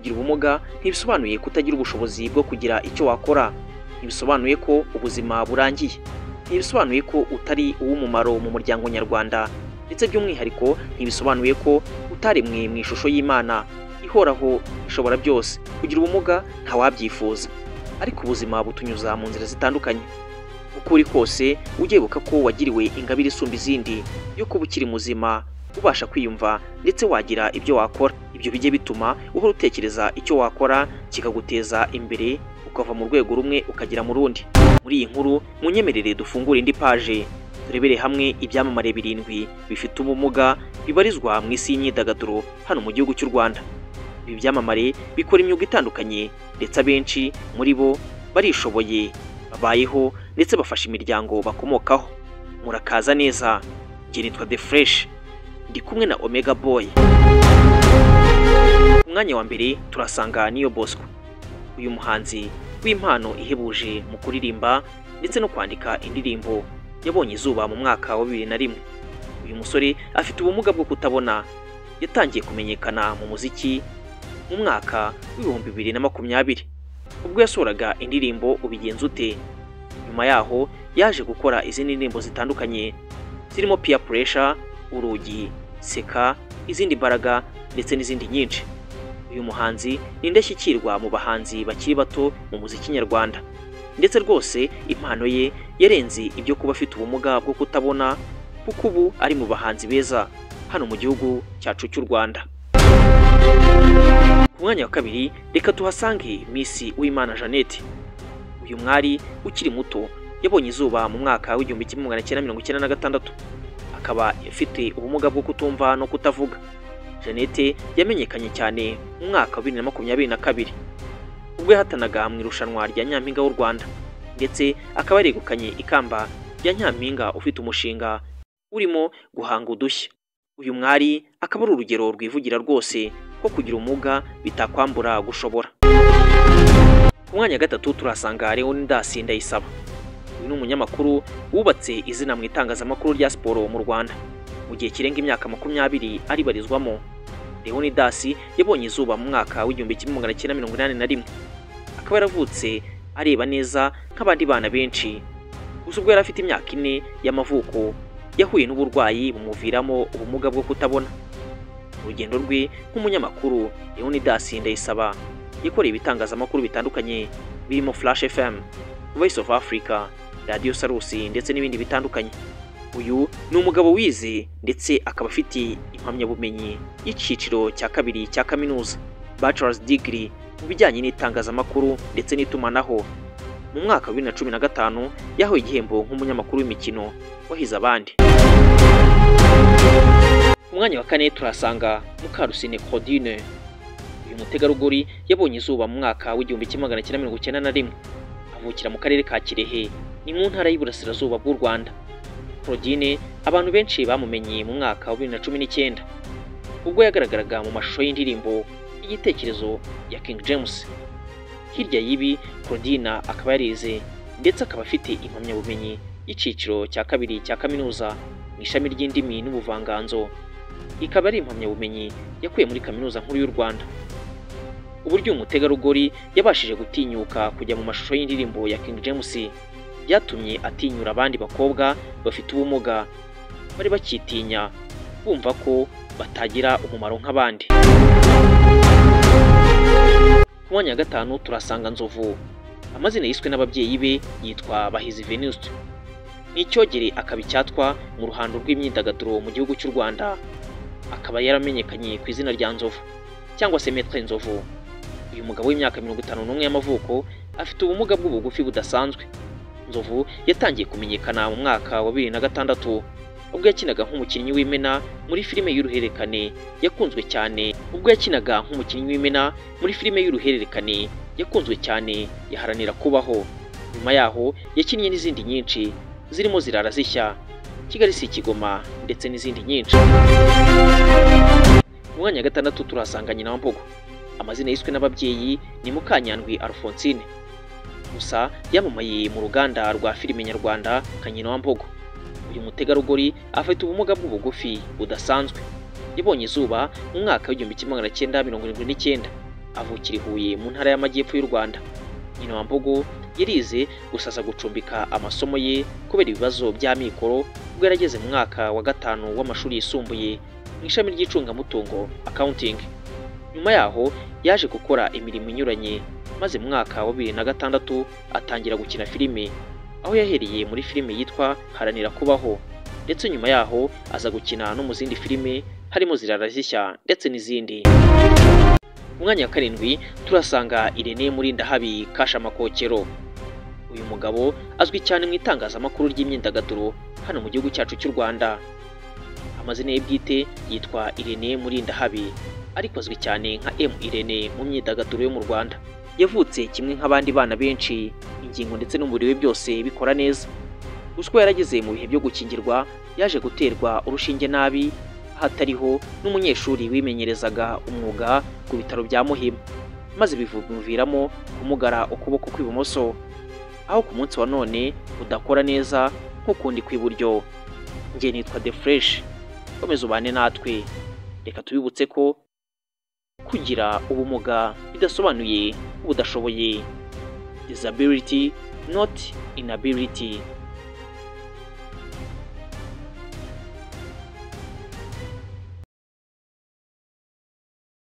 Kugira ubumuga ntibisobanuye kutagira ubushobozi bwo kugira icyo wakora, ntibisobanuye ko ubuzima burangiye, ntibisobanuye ko utari uw'umumaro mu muryango nyarwanda, ndetse by'umwihariko ntibisobanuye ko utaremwe mu ishusho y'Imana ihoraho ishobora byose. Kugira ubumuga ntawabyifuza, ariko ubuzima butunyuza mu nzira zitandukanye. Uko uri kose ujye wibuka ko wagiriwe ingabire isumba izindi yo kuba ukiri muzima, ubasha kwiyumva ndetse wagira ibyo wakora. Ibyo bijye bituma uhora utekereza icyo wakora kikaguteza imbere, ukava mu rwego rumwe ukagera mu rundi. Muri iyi nkuru munyemerere dufungure indi paje, turebere hamwe ibyamamare 7 bifite ubumuga bibarizwa mu isi y'imyidagaduro hano mu gihugu cy'u Rwanda. Ibi byamamare bikora imyuga itandukanye, ndetse abenshi muri bo barishoboye, babayeho ndetse bafasha imiryango bakomokaho. Murakaza neza, njye nitwa The Fresh, ndi kumwe na Omega Boy. Umwanya wa mbere turasanga Niyo Bosco, uyu muhanzi w'impano ihebuje mu kuririmba ndetse no kwandika indirimbo, yabonye izuba mu mwaka wa 2001. Uyu musore afite ubumuga bwo kutabona, yatangiye kumenyekana mu muziki mu mwaka w'2020 ubwo yasohoraga indirimbo Ubigenza ute. Nyuma yaho yaje gukora izindi ndirimbo zitandukanye zirimo Peer Pressure, Urugi, Seka, Izindi Mbaraga ndetse n'izindi nyinshi. Uyu muhanzi ni indashyikirwa mu bahanzi bakiri bato mu muziki nyarwanda, ndetse rwose impano ye yarenze ibyo kuba afite ubumuga bwo kutabona, kuko ubu ari mu bahanzi beza hano mu gihugu cyacu cy'u Rwanda. Ku mwanya wa kabiri reka tuhasange Miss Uwimana Jeannette. Uyu mwari ukiri muto yabonye izuba mu mwaka w'1996, akaba afite ubumuga bwo kutumva no kutavuga. Jeannette yamenyekanye cyane mu mwaka wa 2022 ubwo yahatanaga mu irushanwa rya Nyampinga w'u Rwanda, ndetse akaba yaregukanye ikamba rya Nyampinga ufite umushinga urimo guhanga udushya. Uyu mwari akaba ari urugero rwivugira rwose ko kugira ubumuga bitakwambura gushobora. Ku mwanya wa gatatu turasanga Leonidas Ndayisaba. Uyu ni umunyamakuru wubatse izina mu itangazamakuru rya siporo mu Rwanda. Mu gihe kirenga imyaka 20 aribarizwamo, Leonidas yabonye izuba mu mwaka w'1981. Akaba yaravutse areba neza nk'abandi bana benshi, gusa ubwo yari afite imyaka 4 y'amavuko yahuye n'uburwayi bumuviramo ubumuga bwo kutabona. Urugendo rwe nk'umunyamakuru, Leonidas Ndayisaba yakoreye ibitangazamakuru bitandukanye birimo Flash FM, Voice of Africa, Radio Salus ndetse n'ibindi bitandukanye. Uyu ni umugabo wize ndetse akaba afite impamyabumenyi y'iciciro cya 2 cya kaminuza, Bachelor's Degree mu bijyanye n'itangazamakuru ndetse n'itumanaho. Mu mwaka wa 2015 yahawe igihembo nk'umunyamakuru w'imikino wahize abandi. Ku mwanya wa kane turasanga Mukarusine Claudine. Uyu mutegarugori yabonye izuba mu mwaka w'1991, avukira mu karere ka Kirehe, ni mu ntara y'Iburasirazuba bw'u Rwanda. Claudine abantu benshi bamumenye mu mwaka wa 2019 ubwo yagaragaraga mu mashusho y'indirimbo Igitekerezo ya King James. Hirya y'ibi, Claudine akaba yarize ndetse akaba afite impamyabumenyi y'iciciro cya 2 cya kaminuza mu ishami ry'indimi n'ubuvanganzo. Ikaba ari impamyabumenyi yakuye muri Kaminuza Nkuru y'u Rwanda. Uburyo umutegarugori yabashije gutinyuka kujya mu mashusho y'indirimbo ya King James byatumye atinyura abandi bakobwa bafite ubumuga bari bakitinya, bumva ko batagira umumaro nk'abandi. Ku mwanya wa gatanu turasanga Nzovu. Amazina yiswe n'ababyeyi be yitwa Bahizi Venuste. Ni icyogere akaba icyatwa mu ruhando rw'imyidagaduro mu gihugu cy'u Rwanda. Akaba yaramenyekanye ku izina rya Nzovu cyangwa se Maître Nzovu. Uyu mugabo w'imyaka 51 y'amavuko afite ubumuga bw'ubugufi budasanzwe. Nzovu yatangiye kumenyekana mu mwaka wa 2006 ubwo yakinaga nk'umukinnyi w'imena muri filime y'uruhererekane yakunzwe cyane. Yaharanira kubaho. Nyuma yaho yakinnye n'izindi nyinshi zirimo Zirara Zishya, Kigali si Kigoma ndetse n'izindi nyinshi. Mu mwanya wa gatandatu turasanga nyina wa Mbogo. Amazina yiswe n'ababyeyi ni Mukanyandwi Alphonsine. Gusa yamamaye mu ruganda rwa filime nyarwanda nka Nyina wa Mbogo. Uyu mutegarugori afite ubumuga bw'ubugufi budasanzwe. Yabonye izuba mu mwaka w'1979 avukira i Huye mu ntara y'Amajyepfo y'u Rwanda. Nyina wa Mbogo yarize gusa aza gucumbika amasomo ye kubera ibibazo by'amikoro ubwo yarageze mu mwaka wa 5 w'amashuri yisumbuye mu ishami ry'icungamutungo accounting. Nyuma yaho yaje gukora imirimo inyuranye, maze mu mwaka wa 2006 atangira gukina filime, aho yahereye muri filime yitwa Haranira Kubaho, ndetse nyuma yaho aza gukina no mu zindi filime harimo Zirara Zishya ndetse n'izindi. Mu mwanya wa 7 turasanga Irene Murindahabi Kashamakokero. Uyu mugabo azwi cyane mu itangazamakuru ry'imyidagaduro hano mu gihugu cyacu cy'u Rwanda. Amazina ye bwite yitwa Irene Murindahabi, ariko azwi cyane nka M Irene mu myidagaduro yo mu Rwanda. Yavutse kimwe nk'abandi bana benshi, ingingo ndetse n'umubiri we byose bikora neza. Gusa yarageze mu bihe byo gukingirwa yaje guterwa urushinge nabi hatariho n'umunyeshuri wimenyerezaga umwuga ku bitaro bya Muhima, maze bimuviramo kumugara ukuboko kw'ibumoso, aho ku munsi wa none udakora neza nk'ukundi kw'iburyo. Nge nitwa The Fresh, komeza ubane natwe. Reka tubibutse ko kugira ubumuga bidasobanuye ubudashoboye. Disability not inability.